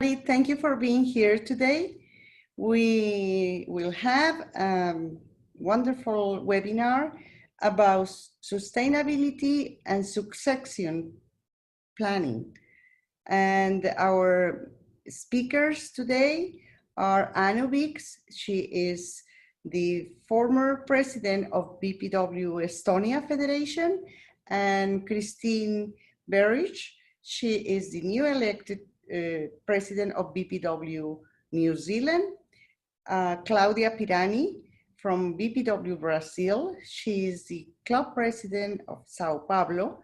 Thank you for being here today. We will have a wonderful webinar about sustainability and succession planning. And our speakers today are Viks. She is the former president of BPW Estonia Federation, and Christine Berridge. She is the new elected president of BPW New Zealand. Claudia Pirani from BPW Brazil. She is the club president of São Paulo.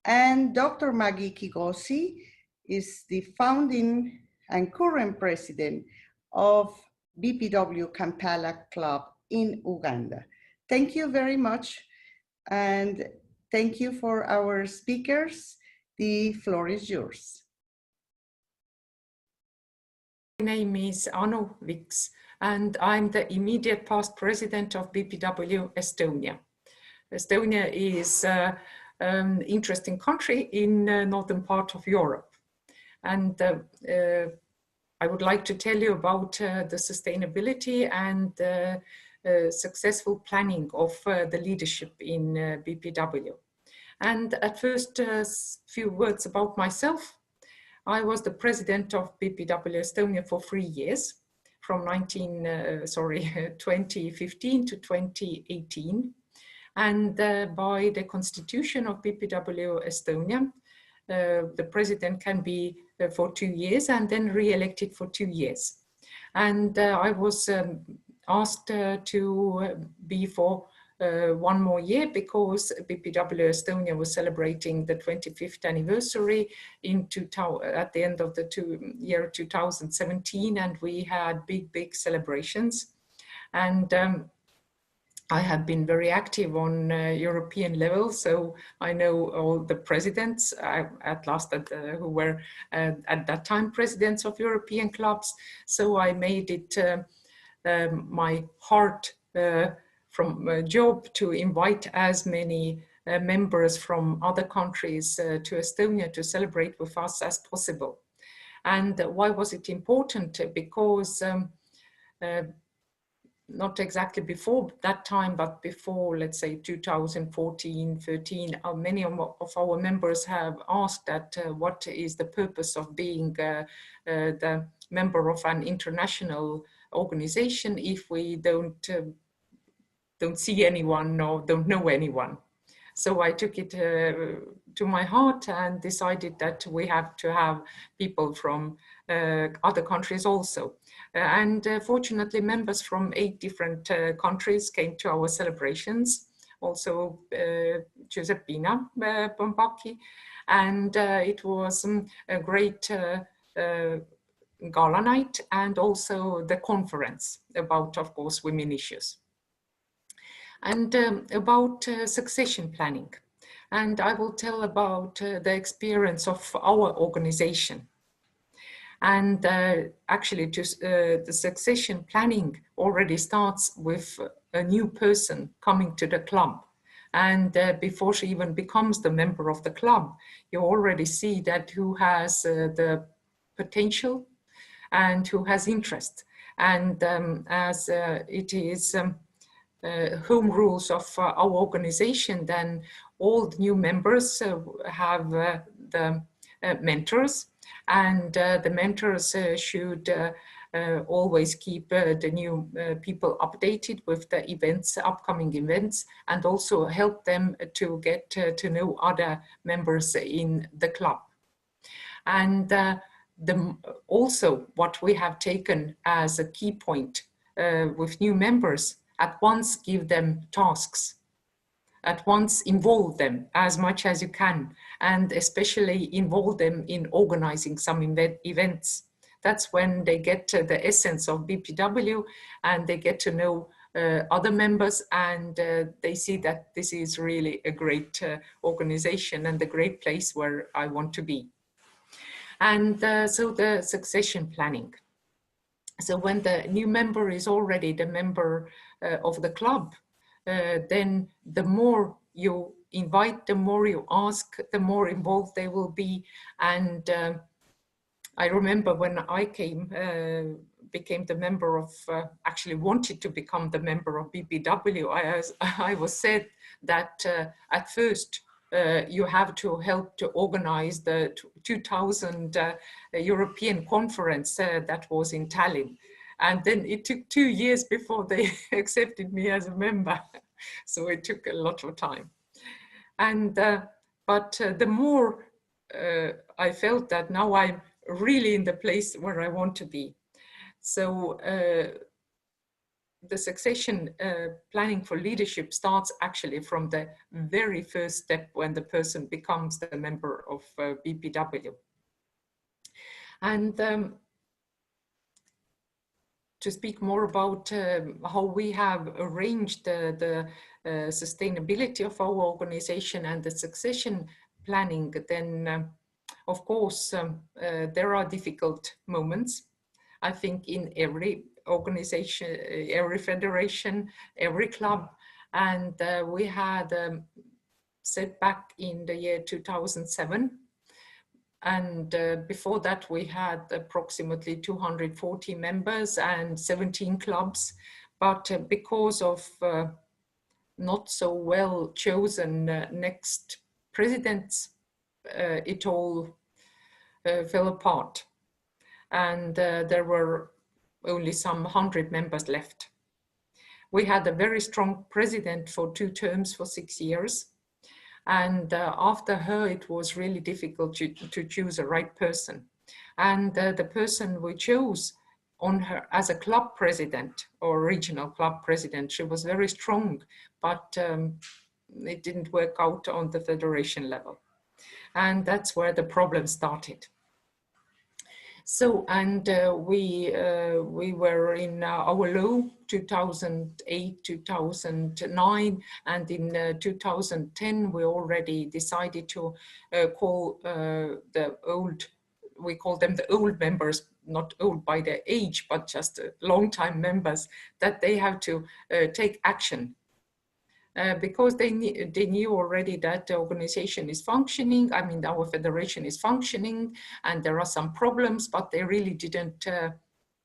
And Dr. Maggie Kigozi is the founding and current president of BPW Kampala Club in Uganda. Thank you very much. And thank you for our speakers. The floor is yours. My name is Viks, and I'm the immediate past president of BPW Estonia. Estonia is an interesting country in northern part of Europe. And I would like to tell you about the sustainability and successful planning of the leadership in BPW. And at first, a few words about myself. I was the president of BPW Estonia for 3 years, from 2015 to 2018. And by the constitution of BPW Estonia, the president can be for 2 years and then re-elected for 2 years. And I was asked to be for 1 more year because BPW Estonia was celebrating the 25th anniversary at the end of the year 2017, and we had big celebrations. And I have been very active on European level, so I know all the presidents who were at that time presidents of European clubs. So I made it my heart from a job to invite as many members from other countries to Estonia to celebrate with us as possible. And why was it important? Because not exactly before that time, but before, let's say, 2014, 13, many of our members have asked that what is the purpose of being the member of an international organization if we don't see anyone or don't know anyone. So I took it to my heart and decided that we have to have people from other countries also. And fortunately, members from 8 different countries came to our celebrations. Also Giuseppina Bombacchi, and it was a great gala night and also the conference about, of course, women issues. And about succession planning. And I will tell about the experience of our organization. And actually, the succession planning already starts with a new person coming to the club. And before she even becomes the member of the club, you already see that who has the potential and who has interest. And as it is home rules of our organization, then all the new members have the mentors, and the mentors should always keep the new people updated with the events, upcoming events, and also help them to get to know other members in the club. And also what we have taken as a key point with new members, at once give them tasks, at once involve them as much as you can, and especially involve them in organizing some events. That's when they get the essence of BPW and they get to know other members, and they see that this is really a great organization and a great place where I want to be. And so the succession planning. So when the new member is already the member of the club, then the more you invite, the more you ask, the more involved they will be. And I remember when I became the member of, actually wanted to become the member of BPW, I was said that at first you have to help to organize the 2000 European conference that was in Tallinn. And then it took 2 years before they accepted me as a member. So it took a lot of time. And, but the more I felt that now I'm really in the place where I want to be. So the succession planning for leadership starts actually from the very first step when the person becomes the member of BPW. And to speak more about how we have arranged the sustainability of our organization and the succession planning, then of course there are difficult moments. I think in every organization, every federation, every club, and we had setback in the year 2007. And before that, we had approximately 240 members and 17 clubs. But because of not so well chosen next presidents, it all fell apart. And there were only some 100 members left. We had a very strong president for 2 terms for 6 years. And after her, it was really difficult to choose a right person. And the person we chose on her as a club president or regional club president, she was very strong, but it didn't work out on the federation level. And that's where the problem started. So, and we were in our low 2008, 2009, and in 2010, we already decided to call the old, we call them the old members, not old by their age, but just long-time members, that they have to take action. Because they knew already that the organization is functioning. I mean, our federation is functioning and there are some problems, but they really didn't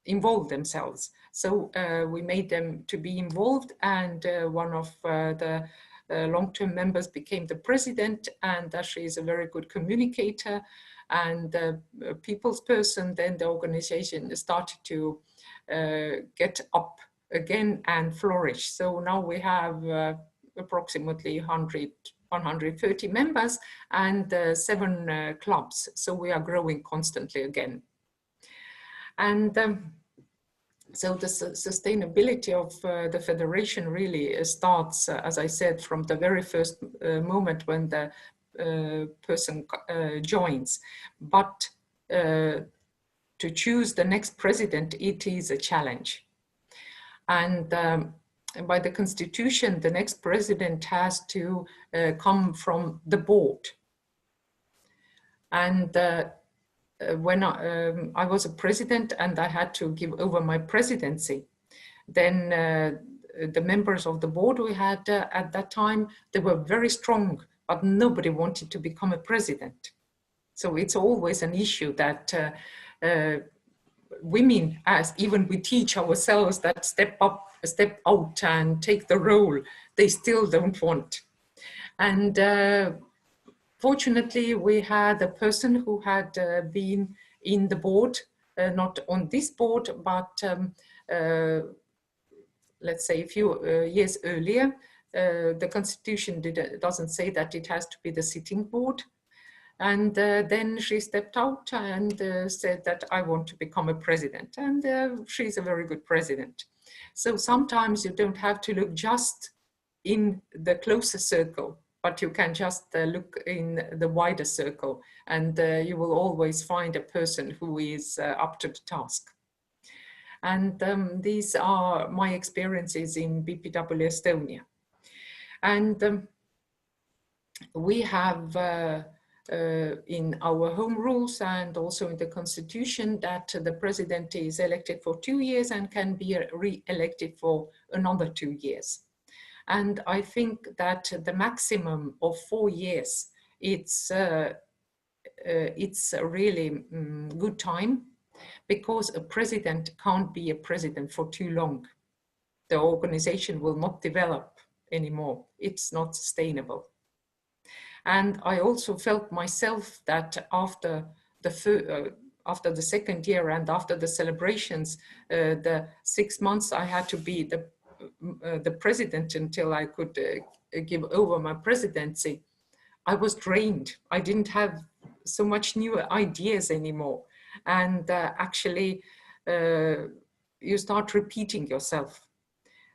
involve themselves. So we made them to be involved, and one of the long-term members became the president, and she is a very good communicator and a people's person. Then the organization started to get up again and flourish. So now we have approximately 130 members and 7 clubs. So we are growing constantly again. And so the sustainability of the federation really starts, as I said, from the very first moment when the person joins. But to choose the next president, it is a challenge. And by the constitution, the next president has to come from the board. And when I was a president and I had to give over my presidency, then the members of the board we had at that time, they were very strong, but nobody wanted to become a president. So it's always an issue that women, as even we teach ourselves that step up, step out and take the role, they still don't want. And fortunately, we had a person who had been in the board, not on this board, but let's say a few years earlier. The constitution doesn't say that it has to be the sitting board. And then she stepped out and said that I want to become a president. And she's a very good president. So sometimes you don't have to look just in the closer circle, but you can just look in the wider circle, and you will always find a person who is up to the task. And these are my experiences in BPW Estonia. And we have in our home rules and also in the constitution that the president is elected for 2 years and can be re-elected for another 2 years. And I think that the maximum of 4 years, it's it's a really good time, because a president can't be a president for too long. The organization will not develop anymore. It's not sustainable. And I also felt myself that after the second year and after the celebrations, the 6 months I had to be the president until I could give over my presidency, I was drained. I didn't have so much new ideas anymore. And actually, you start repeating yourself.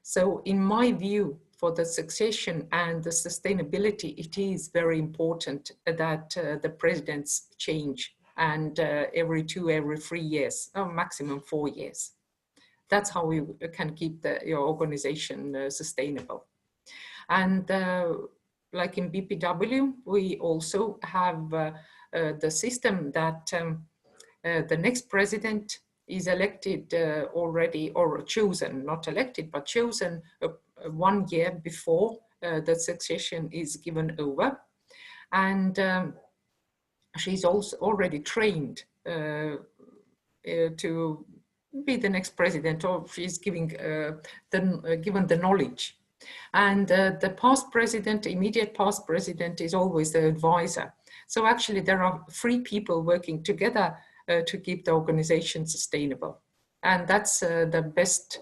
So in my view, for the succession and the sustainability, it is very important that the presidents change, and every 3 years, or maximum 4 years. That's how we can keep your organization sustainable. And like in BPW, we also have the system that the next president is elected already, or chosen, not elected, but chosen 1 year before the succession is given over. And she's also already trained to be the next president, or she's given the knowledge. And the past president, immediate past president, is always the advisor. So actually there are 3 people working together to keep the organization sustainable. And that's the best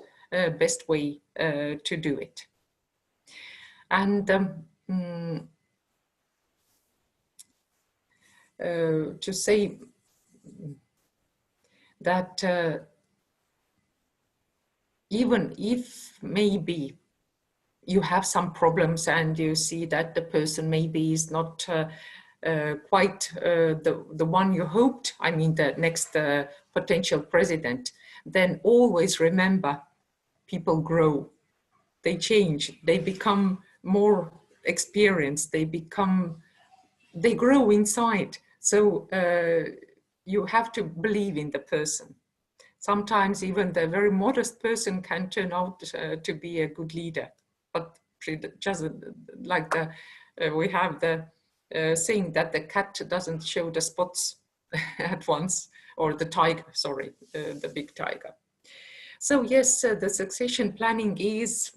way to do it. And to say that even if maybe you have some problems and you see that the person maybe is not quite the one you hoped, I mean the next potential president, then always remember, people grow, they change, they become more experienced, they grow inside. So you have to believe in the person. Sometimes even the very modest person can turn out to be a good leader, but just like we have the saying that the cat doesn't show the spots at once, or the tiger, sorry, the big tiger. So yes, the succession planning is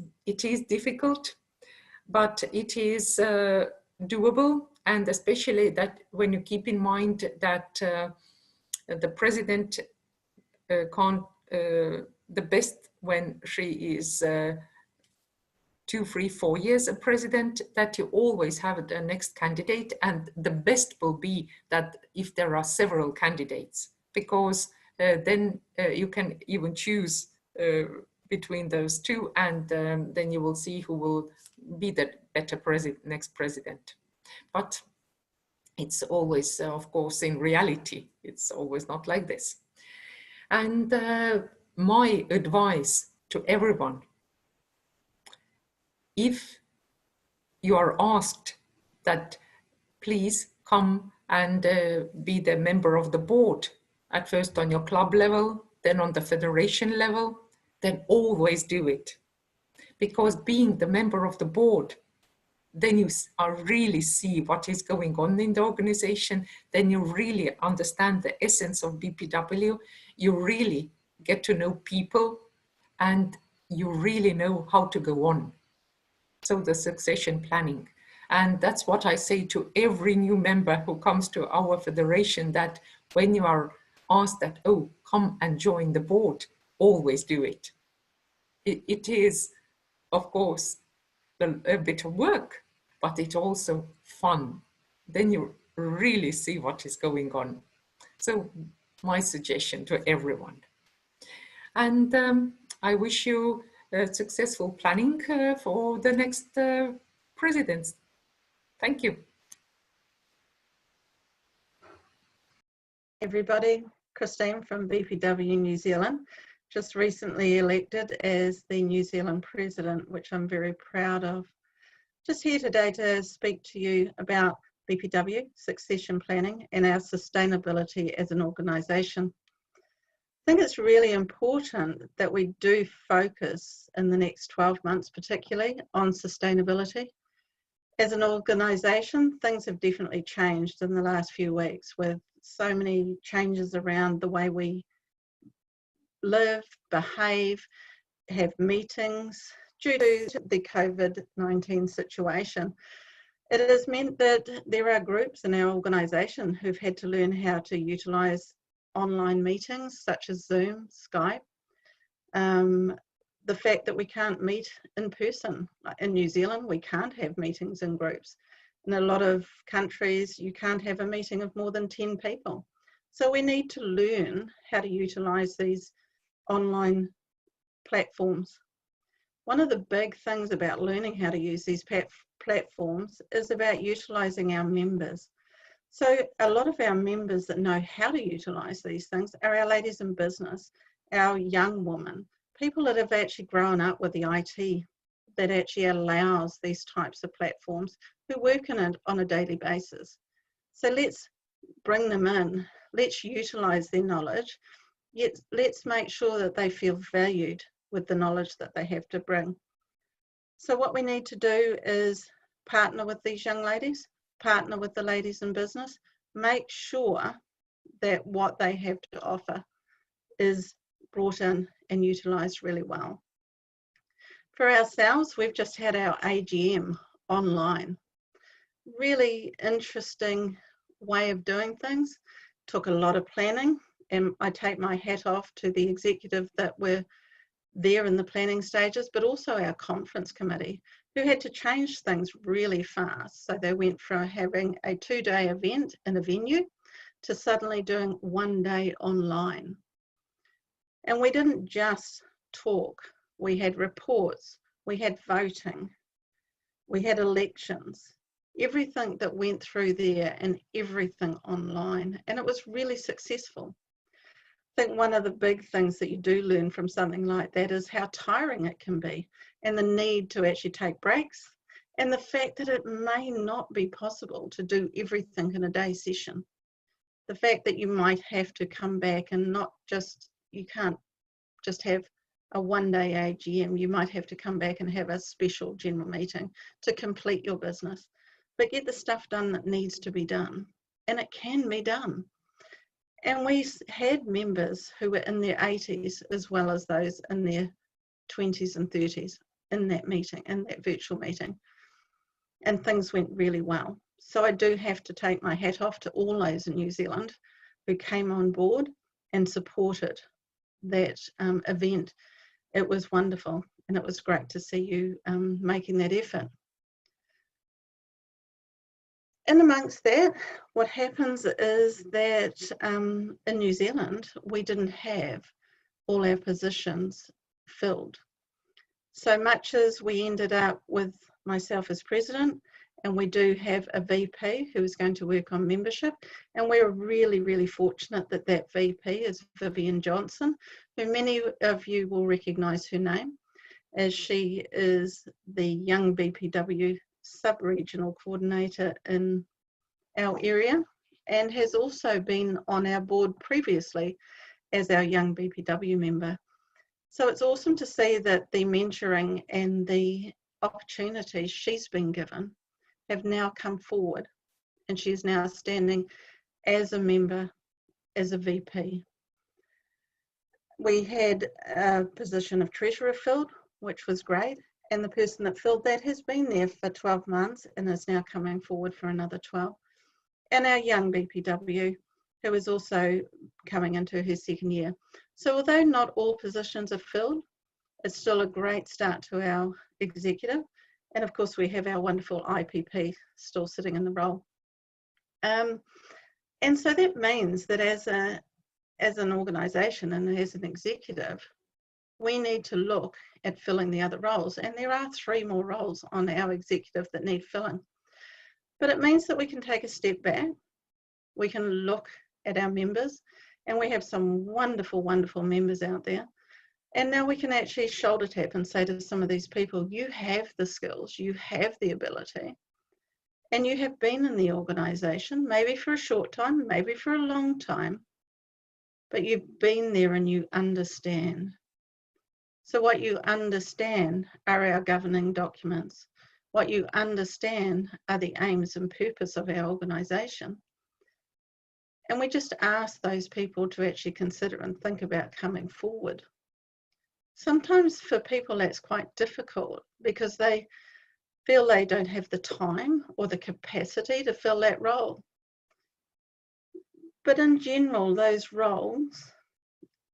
difficult, but it is doable, and especially that when you keep in mind that the president can't the best when she is 2, 3, 4 years a president, that you always have the next candidate, and the best will be that if there are several candidates, because then you can even choose between those 2, and then you will see who will be the better next president. But it's always, of course, in reality, it's always not like this. And my advice to everyone, if you are asked that please come and be the member of the board, at first on your club level, then on the federation level, then always do it. Because being the member of the board, then you really see what is going on in the organization, then you really understand the essence of BPW, you really get to know people, and you really know how to go on. So the succession planning. And that's what I say to every new member who comes to our federation, that when you are asked that, oh, come and join the board, always do it. It is, of course, a bit of work, but it's also fun. Then you really see what is going on. So my suggestion to everyone. And I wish you successful planning for the next presidents. Thank you. Everybody, Christine from BPW New Zealand, just recently elected as the New Zealand president, which I'm very proud of. Just here today to speak to you about BPW succession planning and our sustainability as an organisation. I think it's really important that we do focus in the next 12 months, particularly on sustainability. As an organisation, things have definitely changed in the last few weeks with so many changes around the way we live, behave, have meetings due to the COVID-19 situation. It has meant that there are groups in our organisation who've had to learn how to utilise online meetings such as Zoom, Skype. The fact that we can't meet in person. In New Zealand, we can't have meetings in groups. In a lot of countries, you can't have a meeting of more than 10 people. So we need to learn how to utilise these online platforms. One of the big things about learning how to use these platforms is about utilising our members. So a lot of our members that know how to utilise these things are our ladies in business, our young women, people that have actually grown up with the IT that actually allows these types of platforms, who work in it on a daily basis. So let's bring them in, let's utilise their knowledge, yet let's make sure that they feel valued with the knowledge that they have to bring. So what we need to do is partner with these young ladies, partner with the ladies in business, make sure that what they have to offer is brought in and utilised really well. For ourselves, we've just had our AGM online. Really interesting way of doing things. Took a lot of planning, and I take my hat off to the executive that were there in the planning stages, but also our conference committee, who had to change things really fast. So they went from having a 2-day event in a venue to suddenly doing 1 day online. And we didn't just talk, we had reports, we had voting, we had elections, everything that went through there and everything online. And it was really successful. I think one of the big things that you do learn from something like that is how tiring it can be, and the need to actually take breaks, and the fact that it may not be possible to do everything in a day session. The fact that you might have to come back and not just, you can't just have a 1-day AGM, you might have to come back and have a special general meeting to complete your business, but get the stuff done that needs to be done, and it can be done. And we had members who were in their 80s as well as those in their 20s and 30s in that meeting, in that virtual meeting, and things went really well. So I do have to take my hat off to all those in New Zealand who came on board and supported that event. It was wonderful, and it was great to see you making that effort. In amongst that, what happens is that in New Zealand, we didn't have all our positions filled. So much as we ended up with myself as president, and we do have a VP who is going to work on membership, and we're really, really fortunate that that VP is Vivian Johnson, who many of you will recognise her name, as she is the young BPW sub-regional coordinator in our area, and has also been on our board previously as our young BPW member. So it's awesome to see that the mentoring and the opportunities she's been given have now come forward, and she's now standing as a member, as a VP. We had a position of treasurer filled, which was great, and the person that filled that has been there for 12 months and is now coming forward for another 12. And our young BPW, who is also coming into her 2nd year. So although not all positions are filled, it's still a great start to our executive. And of course, we have our wonderful IPP still sitting in the role. And so that means that as an organisation and as an executive, we need to look at filling the other roles. And there are 3 more roles on our executive that need filling. But it means that we can take a step back, we can look at our members, and we have some wonderful, wonderful members out there. And now we can actually shoulder tap and say to some of these people, you have the skills, you have the ability, and you have been in the organisation, maybe for a short time, maybe for a long time, but you've been there and you understand. So what you understand are our governing documents. What you understand are the aims and purpose of our organisation. And we just ask those people to actually consider and think about coming forward. Sometimes for people that's quite difficult because they feel they don't have the time or the capacity to fill that role. But in general, those roles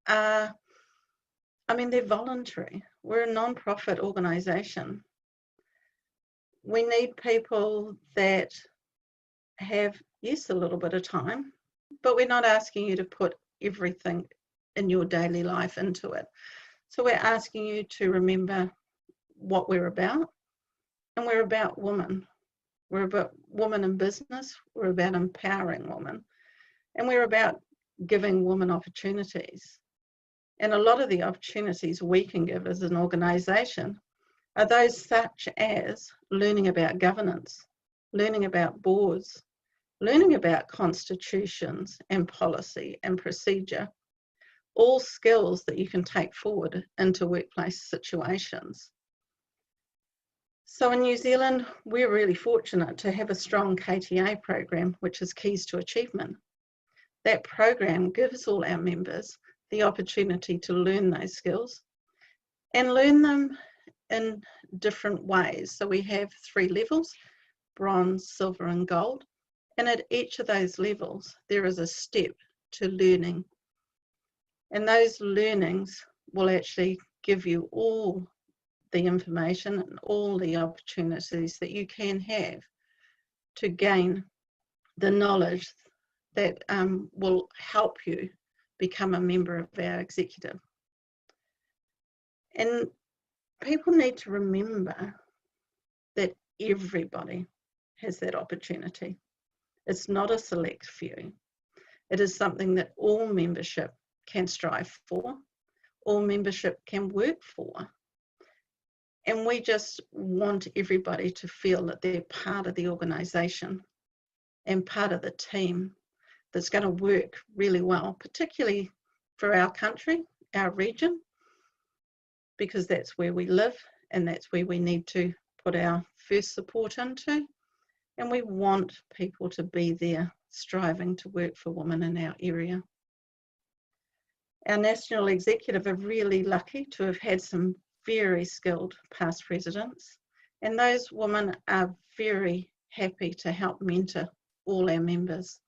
are, they're voluntary. We're a non-profit organisation. We need people that have, yes, a little bit of time, but we're not asking you to put everything in your daily life into it. So we're asking you to remember what we're about, and we're about women. We're about women in business, we're about empowering women, and we're about giving women opportunities. And a lot of the opportunities we can give as an organisation are those such as learning about governance, learning about boards, learning about constitutions and policy and procedure, all skills that you can take forward into workplace situations. So in New Zealand, we're really fortunate to have a strong KTA program, which is Keys to Achievement. That program gives all our members the opportunity to learn those skills and learn them in different ways. So we have 3 levels, bronze, silver and gold. And at each of those levels, there is a step to learning. And those learnings will actually give you all the information and all the opportunities that you can have to gain the knowledge that will help you become a member of our executive. And people need to remember that everybody has that opportunity. It's not a select few. It is something that all membership can strive for, all membership can work for. And we just want everybody to feel that they're part of the organisation and part of the team that's going to work really well, particularly for our country, our region, because that's where we live and that's where we need to put our first support into. And we want people to be there striving to work for women in our area. Our national executive are really lucky to have had some very skilled past presidents, and those women are very happy to help mentor all our members.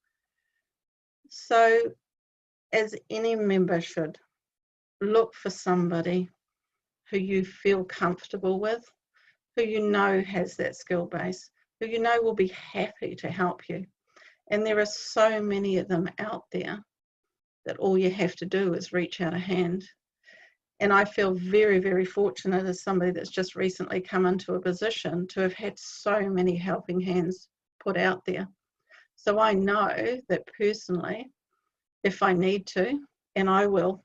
So as any member should, look for somebody who you feel comfortable with, who you know has that skill base, who you know will be happy to help you. And there are so many of them out there that all you have to do is reach out a hand. And I feel very, very fortunate as somebody that's just recently come into a position to have had so many helping hands put out there. So I know that personally, if I need to, and I will,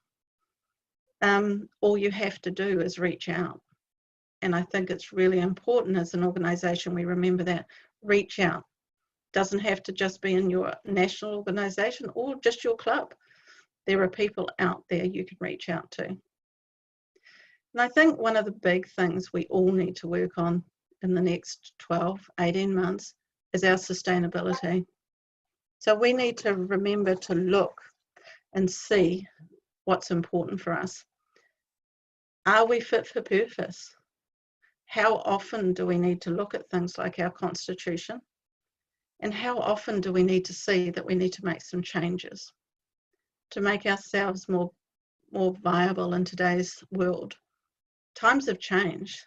all you have to do is reach out. And I think it's really important as an organisation we remember that. Reach out. Doesn't have to just be in your national organisation or just your club. There are people out there you can reach out to. And I think one of the big things we all need to work on in the next 12, 18 months is our sustainability. So we need to remember to look and see what's important for us. Are we fit for purpose? How often do we need to look at things like our constitution? And how often do we need to see that we need to make some changes to make ourselves more viable in today's world? Times have changed,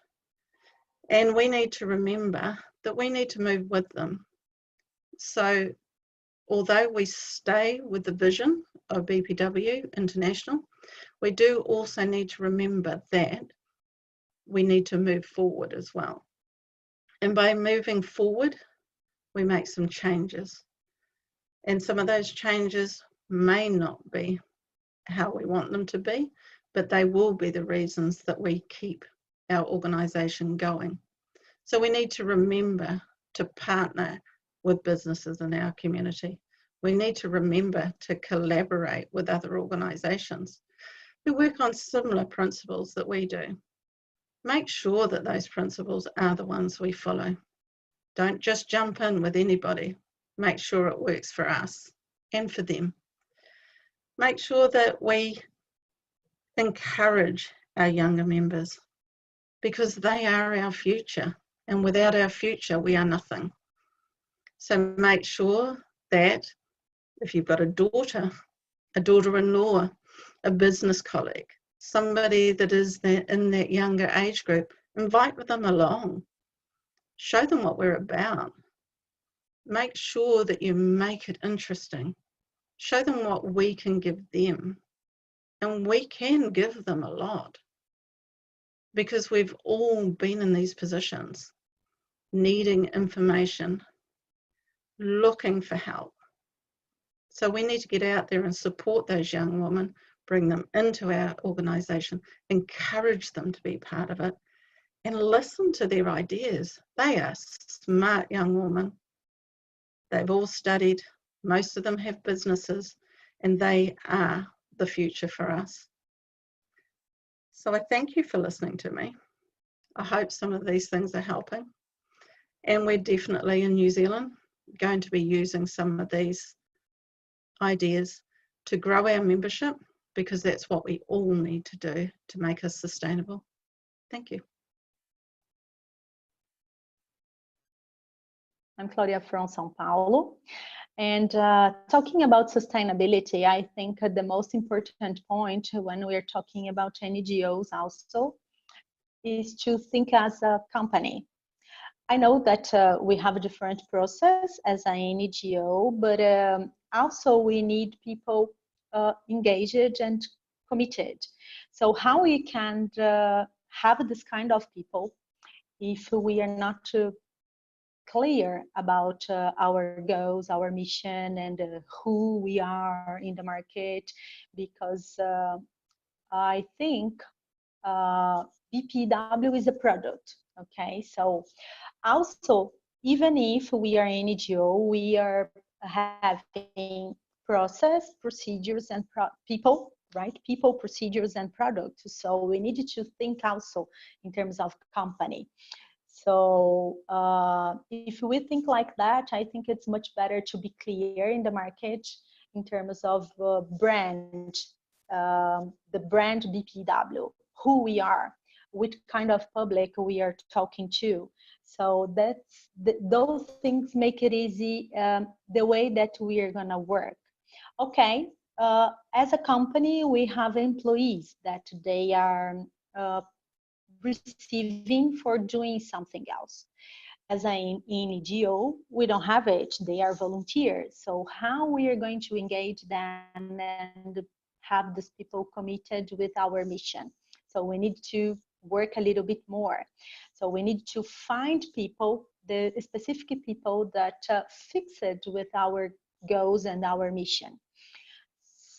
and we need to remember that we need to move with them. So although we stay with the vision of BPW International, we do also need to remember that we need to move forward as well. And by moving forward, we make some changes. And some of those changes may not be how we want them to be, but they will be the reasons that we keep our organisation going. So we need to remember to partner with businesses in our community. We need to remember to collaborate with other organisations who work on similar principles that we do. make sure that those principles are the ones we follow. Don't just jump in with anybody. Make sure it works for us and for them. Make sure that we encourage our younger members, because they are our future, and without our future, we are nothing. So make sure that if you've got a daughter-in-law, a business colleague, somebody that is in that younger age group, invite them along. Show them what we're about. Make sure that you make it interesting. Show them what we can give them. And we can give them a lot, because we've all been in these positions, needing information, looking for help. So we need to get out there and support those young women, bring them into our organisation, encourage them to be part of it, and listen to their ideas. They are smart young women. They've all studied, most of them have businesses, and they are the future for us. So I thank you for listening to me. I hope some of these things are helping. And we're definitely in New Zealand going to be using some of these ideas to grow our membership, because that's what we all need to do to make us sustainable. Thank you. I'm Claudia from São Paulo. And talking about sustainability, I think the most important point when we're talking about NGOs also is to think as a company. I know that we have a different process as an NGO, but also we need people engaged and committed. So how we can have this kind of people if we are not clear about our goals, our mission, and who we are in the market, because I think BPW is a product, okay? So also, even if we are an NGO, we are having process, procedures, and people, right? People, procedures, and products. So we need to think also in terms of company. So if we think like that, I think it's much better to be clear in the market in terms of brand, the brand BPW, who we are, what kind of public we are talking to. So that's those things make it easy the way that we are gonna work. Okay, as a company, we have employees that they are receiving for doing something else. As an NGO, we don't have it, they are volunteers. So how we are going to engage them and have these people committed with our mission? So we need to work a little bit more. So we need to find people, the specific people that fix it with our goals and our mission.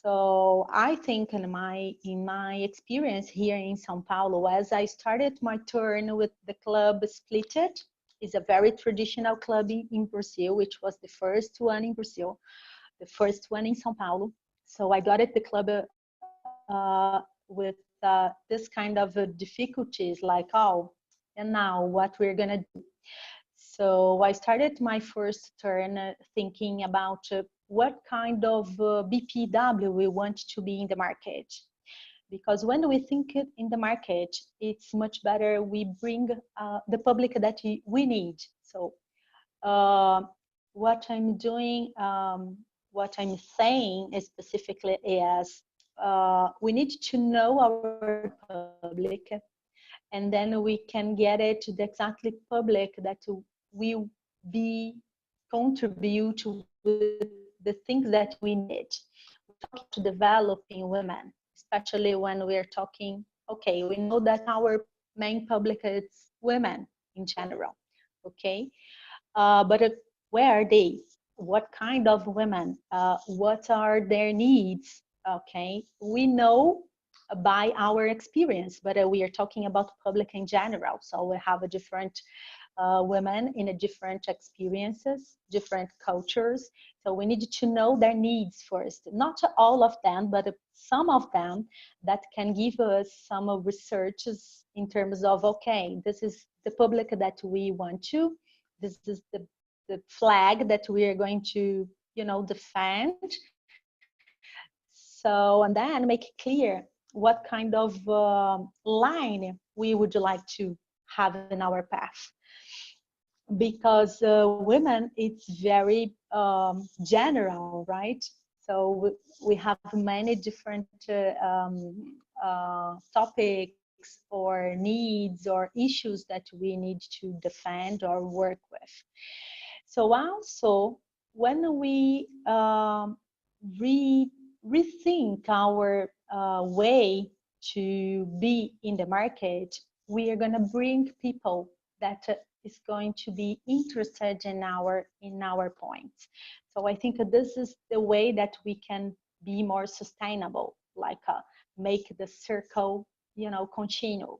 So I think in my experience here in São Paulo, as I started my turn with the club Splitted, is a very traditional club in Brazil, which was the first one in Brazil, the first one in São Paulo. So I got at the club with this kind of difficulties, like, oh, and now what we're gonna do. So I started my first turn thinking about what kind of BPW we want to be in the market. Because when we think it in the market, it's much better we bring the public that we need. So what I'm doing, what I'm saying specifically is we need to know our public, and then we can get it to the exactly public that will be contribute with the things that we need. We talk to developing women, especially when we're talking, okay, we know that our main public is women in general, okay? But where are they? What kind of women? What are their needs? Okay, we know by our experience, but we are talking about public in general. So we have a different women in a different experiences, different cultures. So we need to know their needs first, not all of them, but some of them that can give us some researches in terms of, okay, this is the public that we want to, this is the flag that we are going to, defend. So, and then make clear what kind of line we would like to have in our path. Because women, it's very general, right? So we have many different topics or needs or issues that we need to defend or work with. So also, when we rethink our way to be in the market, we are going to bring people that is going to be interested in our points. So I think this is the way that we can be more sustainable, like make the circle, continue.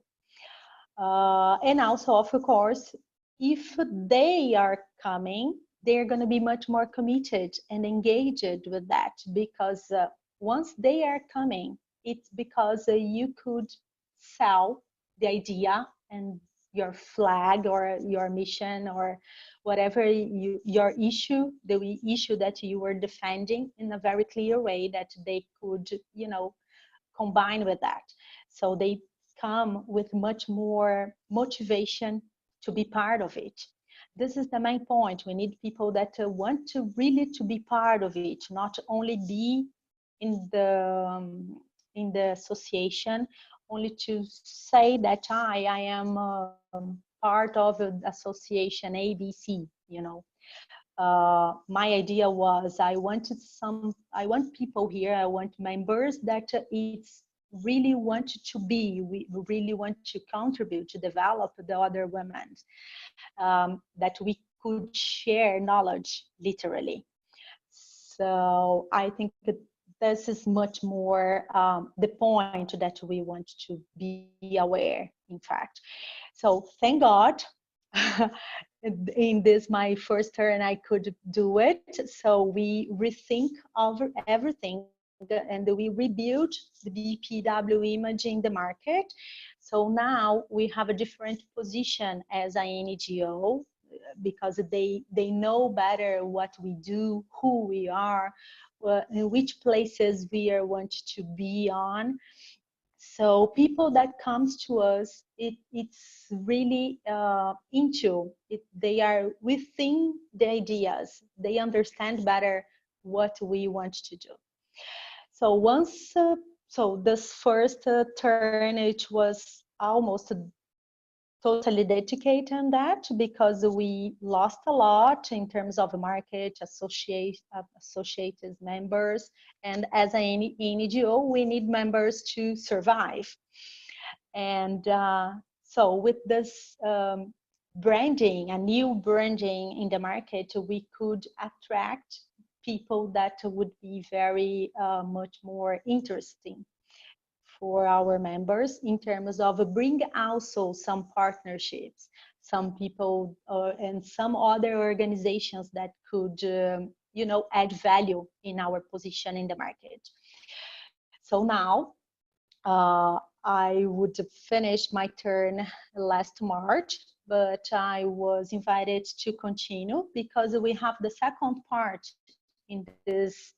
And also, of course, if they are coming, they're going to be much more committed and engaged with that, because once they are coming, it's because you could sell the idea and your flag or your mission or whatever your issue, the issue that you were defending, in a very clear way that they could, combine with that. So they come with much more motivation to be part of it. This is the main point. We need people that want to really to be part of it, not only be in the association, only to say that I am part of the association ABC. My idea was I want people here, I want members that it's really want to be, we really want to contribute to develop the other women, that we could share knowledge literally. So I think that this is much more the point that we want to be aware, in fact. So thank God in this my first turn I could do it. So we rethink over everything and we rebuild the BPW image in the market. So now we have a different position as an NGO, because they know better what we do, who we are, in which places we are want to be on. So people that comes to us, it's really into it. They are within the ideas. They understand better what we want to do. So once, so this first turn, it was almost totally dedicated on that, because we lost a lot in terms of market, associated members, and as an NGO, we need members to survive. And so with this branding, a new branding in the market, we could attract people that would be very much more interesting for our members, in terms of bring also some partnerships, some people and some other organizations that could add value in our position in the market. So now I would finish my turn last March, but I was invited to continue because we have the second part in this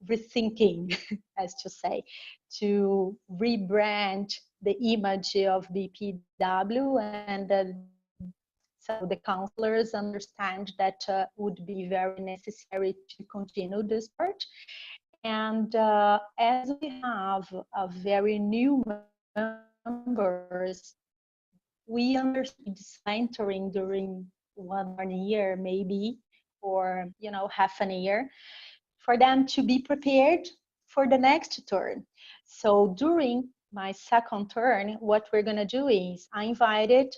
rethinking, as to say, to rebrand the image of BPW, and so the counselors understand that would be very necessary to continue this part. And as we have a very new members, we understand entering during 1 year maybe, or half a year, for them to be prepared for the next turn. So during my second turn, what we're gonna do is I invited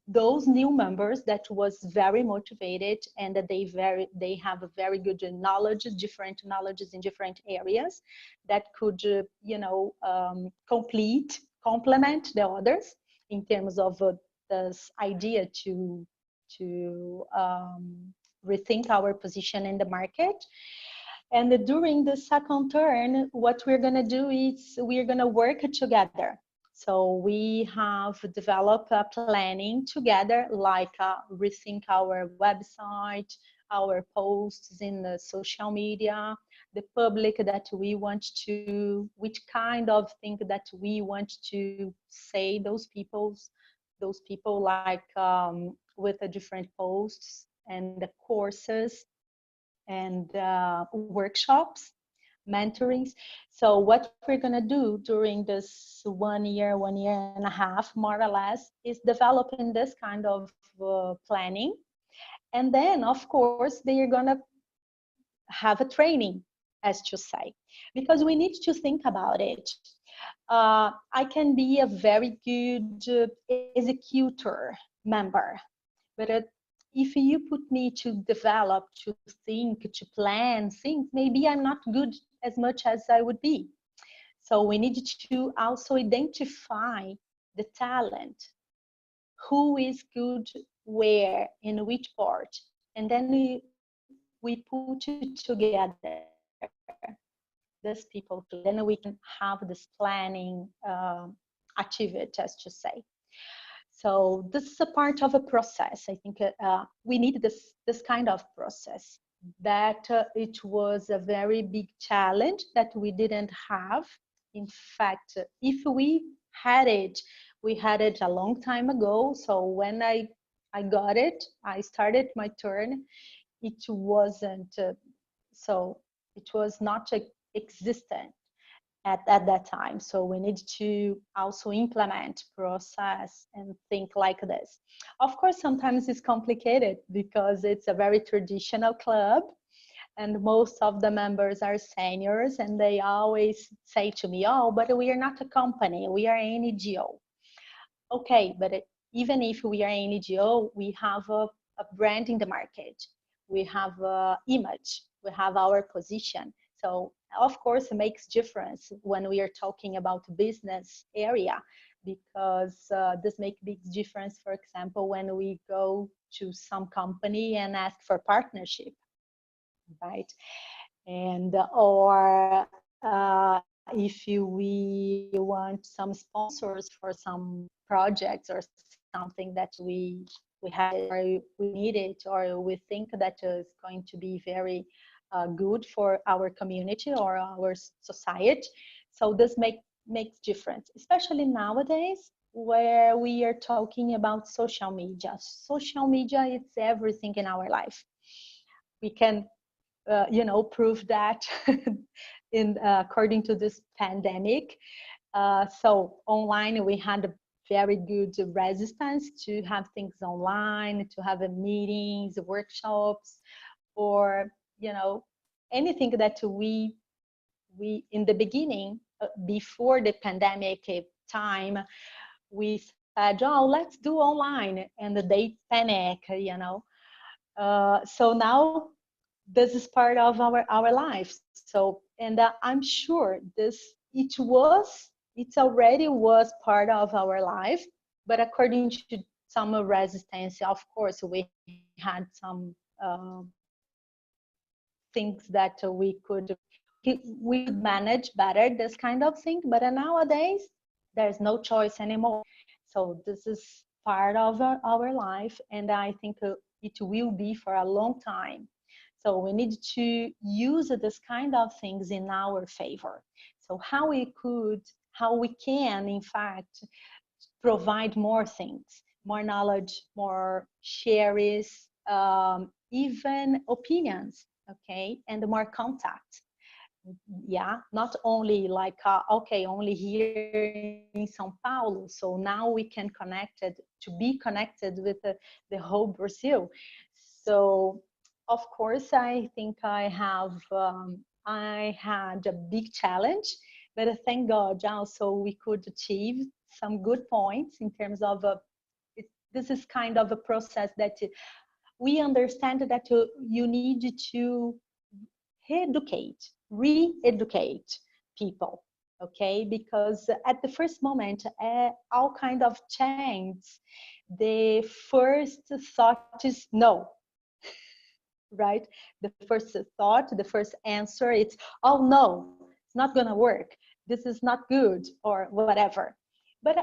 those new members that was very motivated, and that they have a very good knowledge, different knowledges in different areas that could complement the others in terms of this idea to rethink our position in the market. And during the second turn, what we're going to do is we're going to work together. So we have developed a planning together, like rethink our website, our posts in the social media, the public that we want to, which kind of thing that we want to say those people like with the different posts and the courses and workshops, mentorings. So what we're going to do during this 1 year and a half, more or less, is developing this kind of planning. And then, of course, they are going to have a training, as to say, because we need to think about it. I can be a very good executor member, but if you put me to develop, to think, to plan things, maybe I'm not good as much as I would be. So we need to also identify the talent, who is good where, in which part, and then we put it together, these people, then we can have this planning achieved, as to say. So this is a part of a process. I think we need this kind of process. That it was a very big challenge that we didn't have. In fact, if we had it, we had it a long time ago. So when I got it, I started my turn. It wasn't so it was not existent at that time. So we need to also implement process and think like this. Of course, sometimes it's complicated because it's a very traditional club and most of the members are seniors, and they always say to me, oh, but we are not a company, we are an NGO. Okay, but even if we are an NGO, we have a brand in the market, we have an image, we have our position. So of course it makes difference when we are talking about business area, because this makes big difference, for example, when we go to some company and ask for partnership, right? And or if we want some sponsors for some projects or something that we had or we need it, or we think that is going to be very good for our community or our society. So this makes difference, especially nowadays where we are talking about social media. Social media, it's everything in our life. We can prove that according to this pandemic. So online we had a very good resistance to have things online, to have meetings, workshops, or anything that we in the beginning, before the pandemic time, we said, oh, let's do online, and they panic, so now this is part of our lives. So, and I'm sure it already was part of our life, but according to some resistance, of course, we had some things that we could manage better, this kind of thing. But nowadays, there's no choice anymore. So this is part of our life, and I think it will be for a long time. So we need to use this kind of things in our favor. So how we can, in fact, provide more things, more knowledge, more shares, even opinions, okay, and more contact. Yeah, not only like, okay, only here in São Paulo. So now we can be connected with the whole Brazil. So of course, I think I had a big challenge, but thank God also we could achieve some good points in terms of this is kind of a process that we understand that you need to re-educate people, okay? Because at the first moment, all kind of change, the first thought is no, right? The first thought, the first answer, it's, oh no, it's not gonna work. This is not good or whatever. But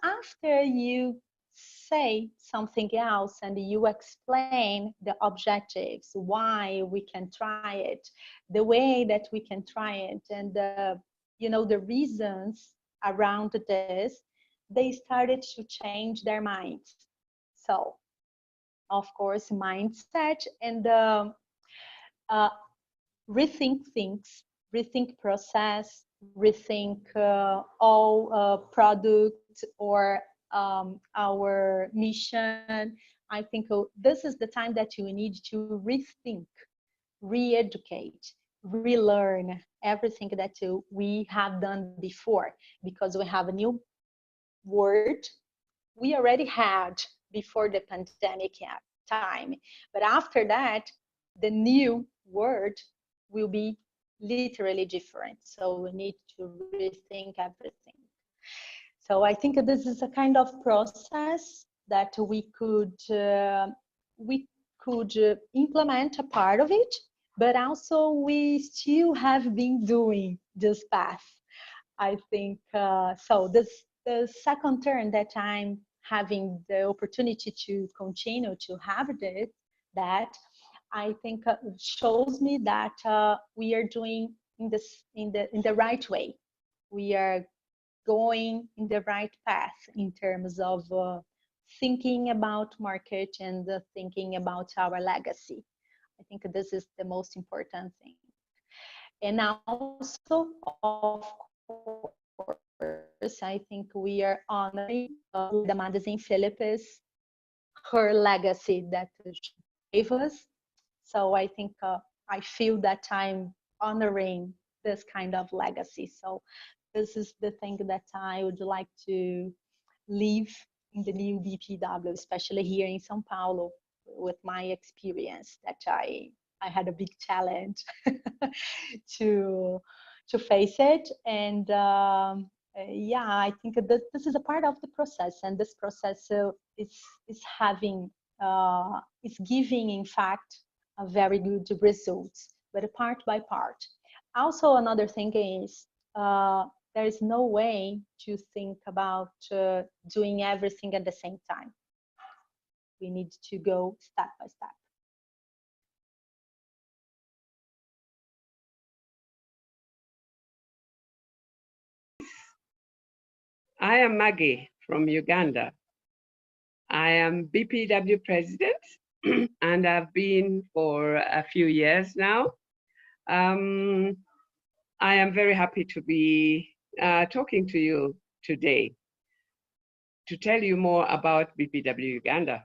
after you say something else and you explain the objectives, why we can try it, the way that we can try it, and the reasons around this, they started to change their minds. So, of course, mindset and rethink things, rethink process, rethink all product or our mission. I think this is the time that you need to rethink, re-educate, relearn everything that we have done before, because we have a new word we already had before the pandemic time. But after that, the new word will be literally different. So we need to rethink everything. So I think this is a kind of process that we could implement a part of it, but also we still have been doing this path. I think so. The second term that I'm having the opportunity to continue to have that I think shows me that we are doing in the right way. We are going in the right path in terms of thinking about market and thinking about our legacy. I think this is the most important thing. And also, of course, I think we are honoring the magazine Philippines, her legacy that she gave us. So I think I feel that I'm honoring this kind of legacy. So this is the thing that I would like to leave in the new BPW, especially here in São Paulo, with my experience that I had a big challenge to face it. And yeah, I think that this is a part of the process, and this process is giving, in fact, a very good results, but part by part. Also, another thing is there is no way to think about doing everything at the same time. We need to go step by step. I am Maggie from Uganda. I am BPW president and I've been for a few years now. I am very happy to be talking to you today to tell you more about BPW Uganda.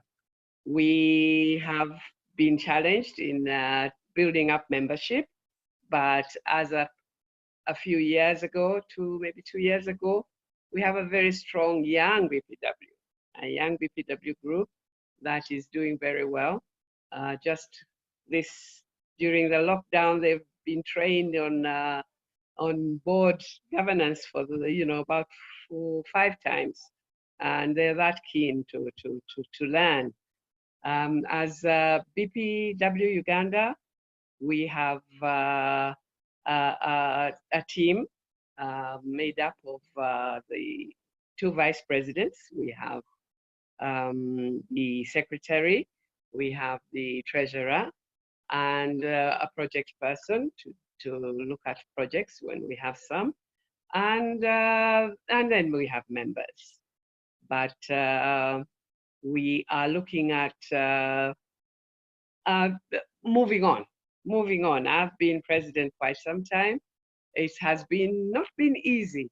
We have been challenged in building up membership, but as a few years ago, maybe 2 years ago, we have a very strong young BPW, a young BPW group that is doing very well. Just during the lockdown, they've been trained on board governance for about 4 or 5 times, and they're that keen to learn. As BPW Uganda, we have a team made up of the 2 vice presidents. We have the secretary, we have the treasurer, and a project person to look at projects when we have some, and then we have members. But we are looking at moving on. I've been president quite some time. It has not been easy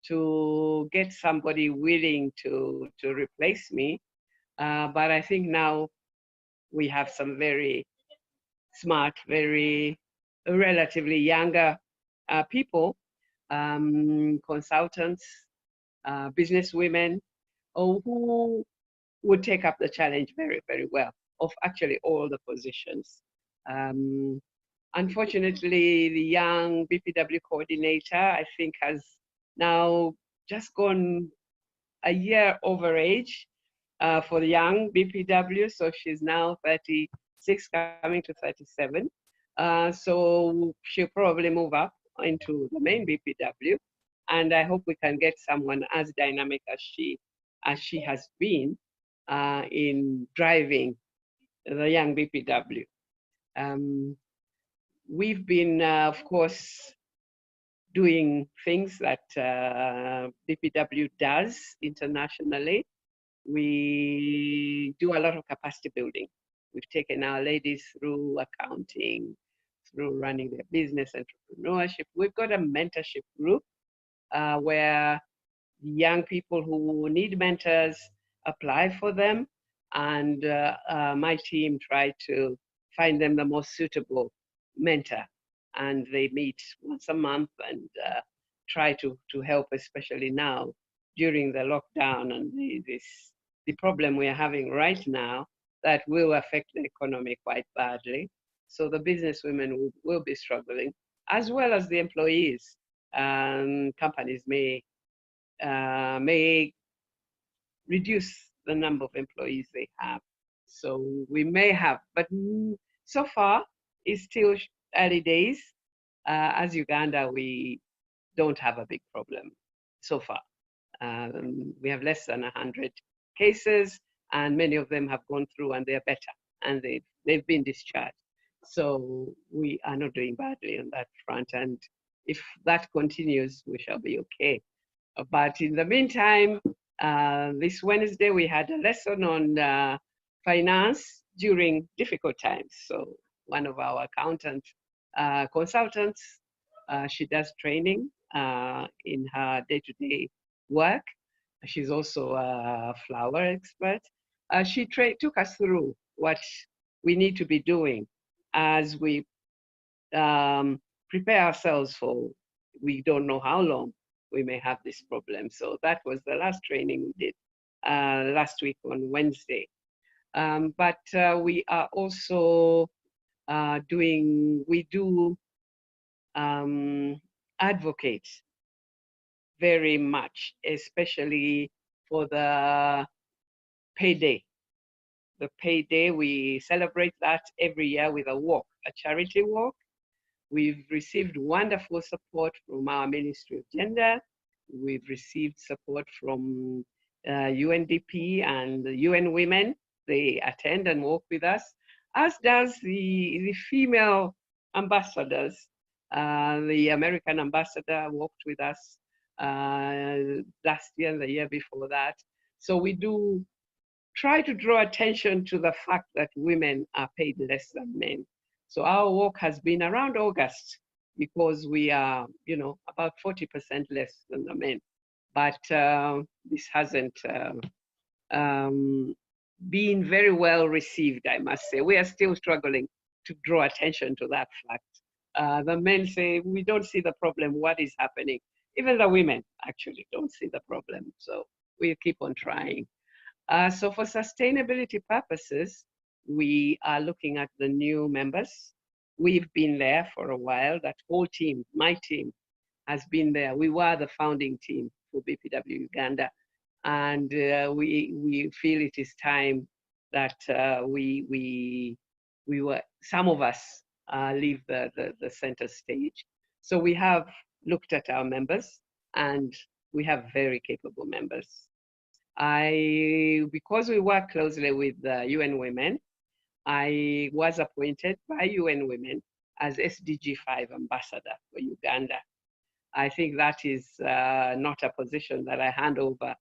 to get somebody willing to replace me, but I think now we have some very smart, very relatively younger people, consultants, business women, who would take up the challenge very, very well of actually all the positions. Unfortunately, the young BPW coordinator, I think, has now just gone a year over age, for the young BPW. So she's now 36, coming to 37. So she'll probably move up into the main BPW. And I hope we can get someone as dynamic as she has been in driving the young BPW. We've been, of course, doing things that BPW does internationally. We do a lot of capacity building. We've taken our ladies through accounting, through running their business, entrepreneurship. We've got a mentorship group where young people who need mentors apply for them, and my team try to find them the most suitable mentor, and they meet once a month and try to help, especially now during the lockdown and the problem we are having right now that will affect the economy quite badly. So the business women will be struggling, as well as the employees. Companies may reduce the number of employees they have. So we may have, but so far it's still early days. As Uganda, we don't have a big problem so far. We have less than 100 cases, and many of them have gone through and they're better, and they've been discharged. So we are not doing badly on that front. And if that continues, we shall be okay. But in the meantime, this Wednesday, we had a lesson on finance during difficult times. So one of our accountant consultants, she does training in her day-to-day work. She's also a flower expert. She took us through what we need to be doing as we prepare ourselves for, we don't know how long we may have this problem. So that was the last training we did last week on Wednesday. But we are also we do advocate very much, especially for the payday. The payday, we celebrate that every year with a walk, a charity walk. We've received wonderful support from our Ministry of Gender. We've received support from UNDP and the UN Women. They attend and walk with us, as does the female ambassadors. The American ambassador walked with us last year and the year before that. So we do try to draw attention to the fact that women are paid less than men. So our walk has been around August, because we are, about 40% less than the men. But this hasn't been very well received, I must say. We are still struggling to draw attention to that fact. The men say, we don't see the problem, what is happening? Even the women actually don't see the problem. So we'll keep on trying. So for sustainability purposes, we are looking at the new members. We've been there for a while. That whole team, my team, has been there. We were the founding team for BPW Uganda. And we feel it is time that some of us leave the center stage. So we have looked at our members, and we have very capable members. Because we work closely with UN Women, I was appointed by UN Women as SDG 5 ambassador for Uganda. I think that is not a position that I hand over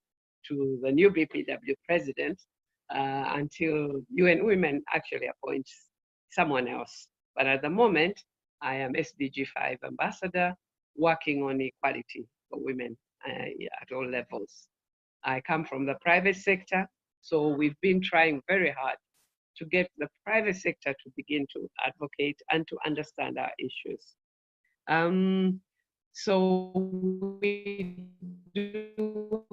to the new BPW president until UN Women actually appoints someone else. But at the moment, I am SDG 5 ambassador, working on equality for women at all levels. I come from the private sector, so we've been trying very hard to get the private sector to begin to advocate and to understand our issues. So we do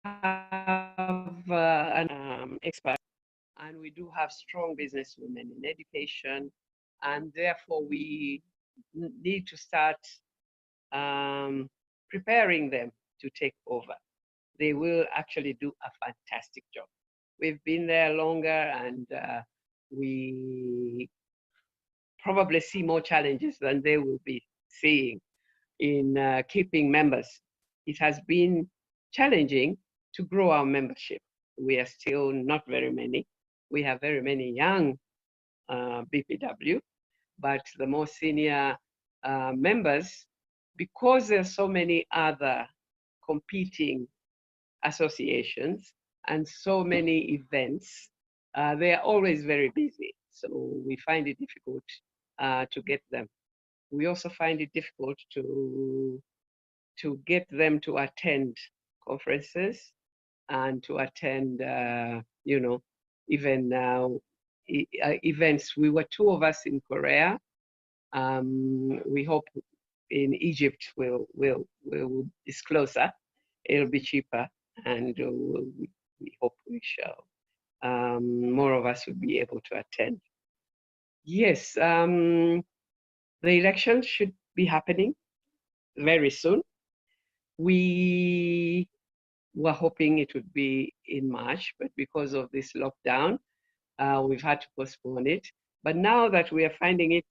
have an expert, and we do have strong business women in education, and therefore we need to start preparing them to take over. they will actually do a fantastic job. We've been there longer, and we probably see more challenges than they will be seeing in keeping members. It has been challenging to grow our membership. We are still not very many. We have very many young BPW, but the more senior members, because there are so many other competing associations and so many events, they are always very busy. So we find it difficult to get them. We also find it difficult to get them to attend conferences and to attend, you know, even events. We were 2 of us in Korea. We hope in Egypt is closer. It'll be cheaper, and we hope we shall. More of us will be able to attend. Yes, the election should be happening very soon. We were hoping it would be in March, but because of this lockdown, we've had to postpone it. But now that we are finding it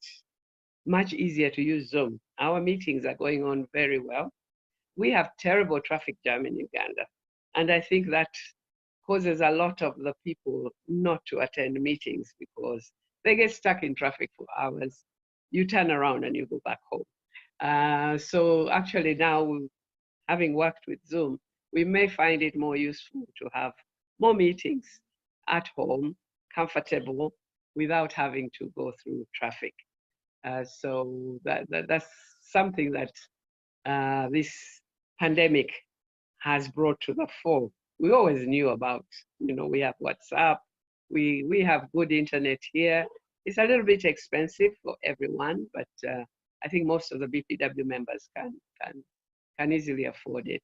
much easier to use Zoom, our meetings are going on very well. We have terrible traffic jam in Uganda, and I think that causes a lot of the people not to attend meetings because they get stuck in traffic for hours. You turn around and you go back home. So actually now, having worked with Zoom, we may find it more useful to have more meetings at home, comfortable, without having to go through traffic. So that's something that this pandemic has brought to the fore. We always knew about, you know, we have WhatsApp, we have good internet here. It's a little bit expensive for everyone, but I think most of the BPW members can easily afford it.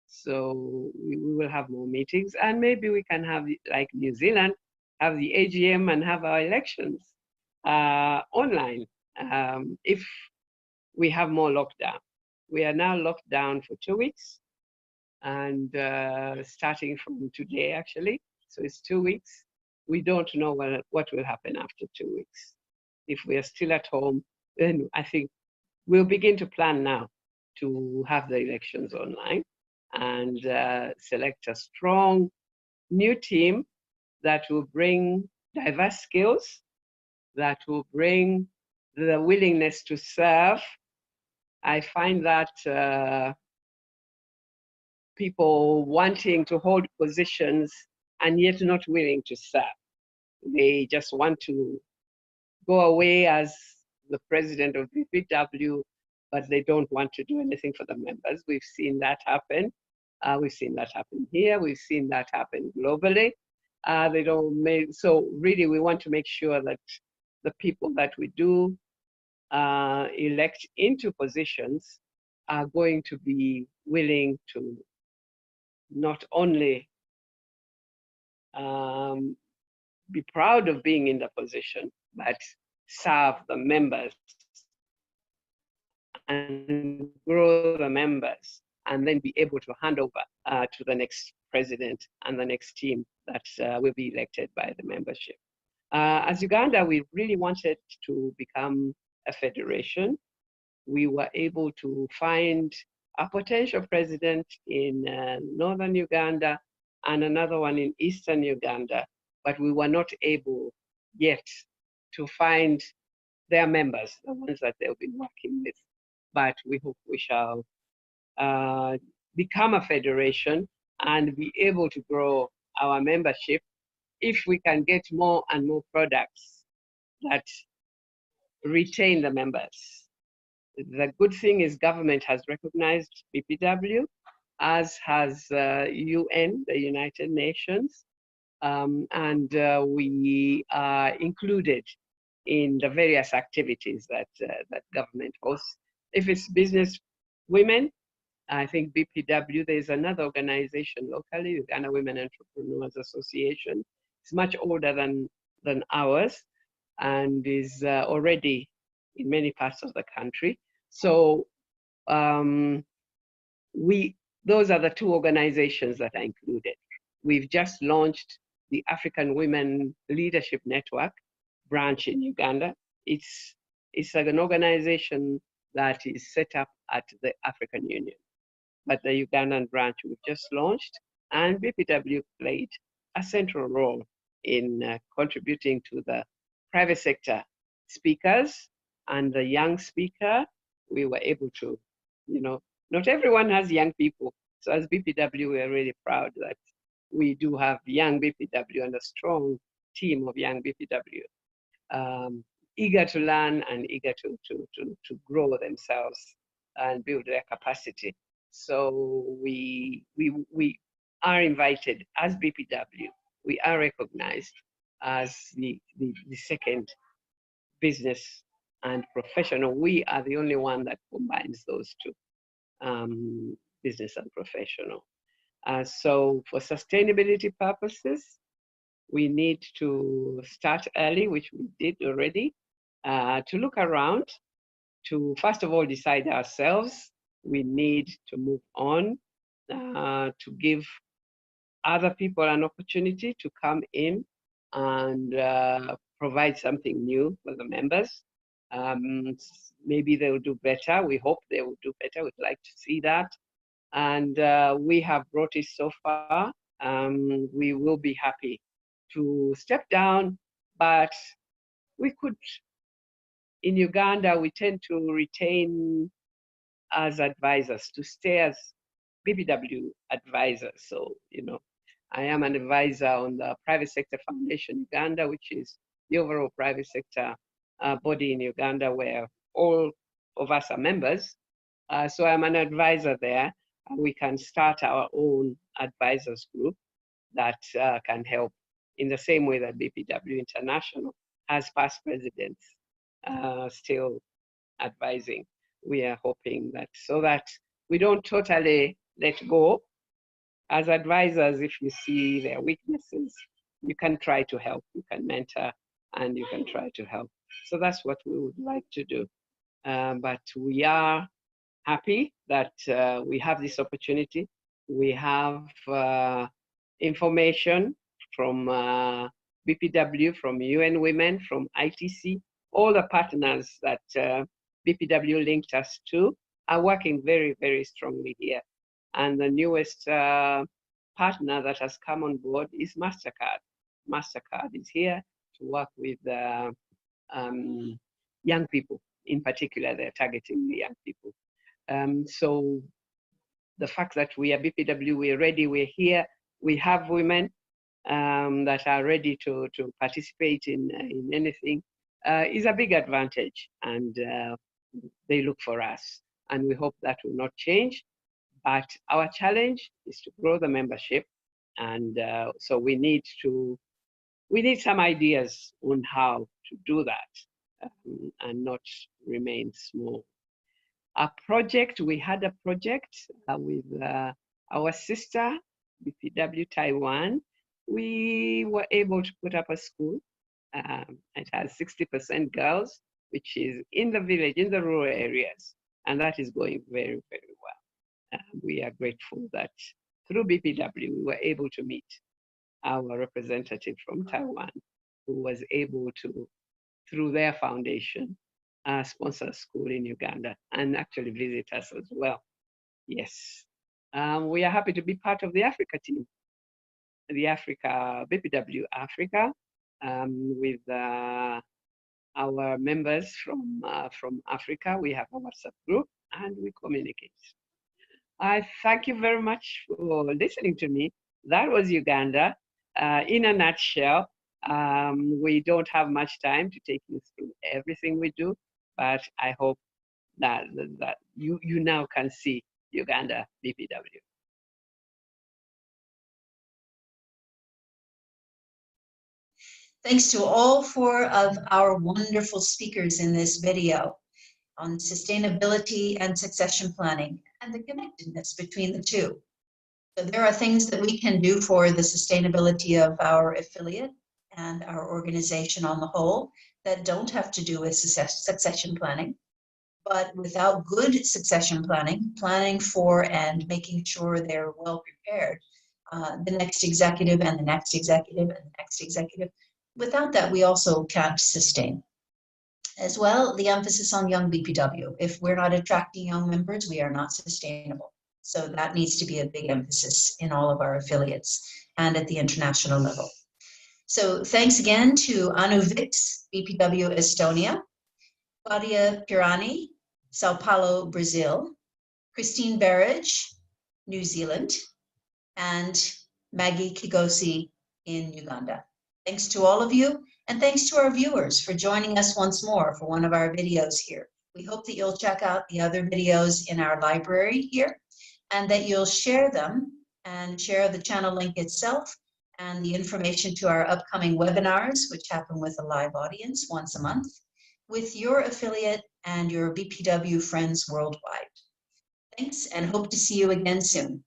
So we will have more meetings, and maybe we can have, like New Zealand, have the AGM and have our elections online if we have more lockdown. We are now locked down for 2 weeks, and starting from today, actually. So it's 2 weeks. We don't know what will happen after 2 weeks. If we are still at home, then I think we'll begin to plan now to have the elections online and select a strong new team that will bring diverse skills, that will bring the willingness to serve. I find that people wanting to hold positions and yet not willing to serve. They just want to go away as the president of BPW, but they don't want to do anything for the members. We've seen that happen. We've seen that happen here. We've seen that happen globally. They don't make, so really we want to make sure that the people that we do elect into positions are going to be willing to not only be proud of being in the position, but serve the members and grow the members, and then be able to hand over to the next president and the next team that will be elected by the membership. As Uganda, we really wanted to become a federation. We were able to find a potential president in northern Uganda and another one in eastern Uganda, but we were not able yet to find their members, the ones that they'll be working with. But we hope we shall become a federation and be able to grow our membership if we can get more and more products that retain the members. The good thing is government has recognized BPW, as has UN, the United Nations, and we are included in the various activities that government hosts. If it's business women, I think BPW, there's another organization locally, Uganda Women Entrepreneurs Association. It's much older than ours and is already in many parts of the country. So we those are the two organizations that are included. We've just launched the African Women Leadership Network branch in Uganda. It's an organization that is set up at the African Union, but the Ugandan branch we've just launched, and BPW played a central role in contributing to the private sector speakers and the young speaker. We were able to, not everyone has young people. So as BPW, we are really proud that we do have young BPW and a strong team of young BPW, eager to learn and eager to grow themselves and build their capacity. So we are invited as BPW. We are recognized as the second business and professional. We are the only one that combines those two, business and professional. So for sustainability purposes, we need to start early, which we did already, to look around, to first of all decide ourselves. We need to move on, to give other people an opportunity to come in and provide something new for the members. Maybe they will do better. We hope they will do better. We'd like to see that. And we have brought it so far. We will be happy to step down, but we could, in Uganda, we tend to retain as advisors, to stay as BPW advisors. So, I am an advisor on the Private Sector Foundation Uganda, which is the overall private sector body in Uganda where all of us are members. So I'm an advisor there, and we can start our own advisors group that can help in the same way that BPW International has past presidents still advising. We are hoping that so that we don't totally let go. As advisors, if you see their weaknesses, you can try to help, you can mentor, and you can try to help. So that's what we would like to do. But we are happy that we have this opportunity. We have information from BPW, from UN Women, from ITC, all the partners that BPW linked us to are working very, very strongly here. And the newest partner that has come on board is MasterCard. MasterCard is here to work with young people. In particular, they're targeting the young people. So the fact that we are BPW, we're ready, we're here, we have women that are ready to participate in anything is a big advantage, and they look for us. And we hope that will not change. But our challenge is to grow the membership, and so we need some ideas on how to do that and not remain small. A project, we had a project with our sister, BPW Taiwan. We were able to put up a school. It has 60% girls, which is in the village, in the rural areas, and that is going very, very well. We are grateful that through BPW, we were able to meet our representative from Taiwan, who was able to, through their foundation, sponsor a school in Uganda and actually visit us as well. Yes. We are happy to be part of the Africa team, the BPW Africa, with our members from Africa. We have a WhatsApp group and we communicate. I thank you very much for listening to me. That was Uganda in a nutshell. We don't have much time to take you through everything we do, but I hope that you now can see Uganda BPW. Thanks to all four of our wonderful speakers in this video on sustainability and succession planning and the connectedness between the two. So there are things that we can do for the sustainability of our affiliate and our organization on the whole that don't have to do with succession planning. But without good succession planning, planning for and making sure they're well prepared, the next executive and the next executive and the next executive, without that, we also can't sustain. As well, the emphasis on young BPW. If we're not attracting young members, we are not sustainable. So that needs to be a big emphasis in all of our affiliates and at the international level. So thanks again to Anu Viks, BPW Estonia, Claudia Pirani, São Paulo, Brazil, Christine Berridge, New Zealand, and Maggie Kigozi in Uganda. Thanks to all of you, and thanks to our viewers for joining us once more for one of our videos here. We hope that you'll check out the other videos in our library here, and that you'll share them and share the channel link itself and the information to our upcoming webinars, which happen with a live audience once a month, with your affiliate and your BPW friends worldwide. Thanks, and hope to see you again soon.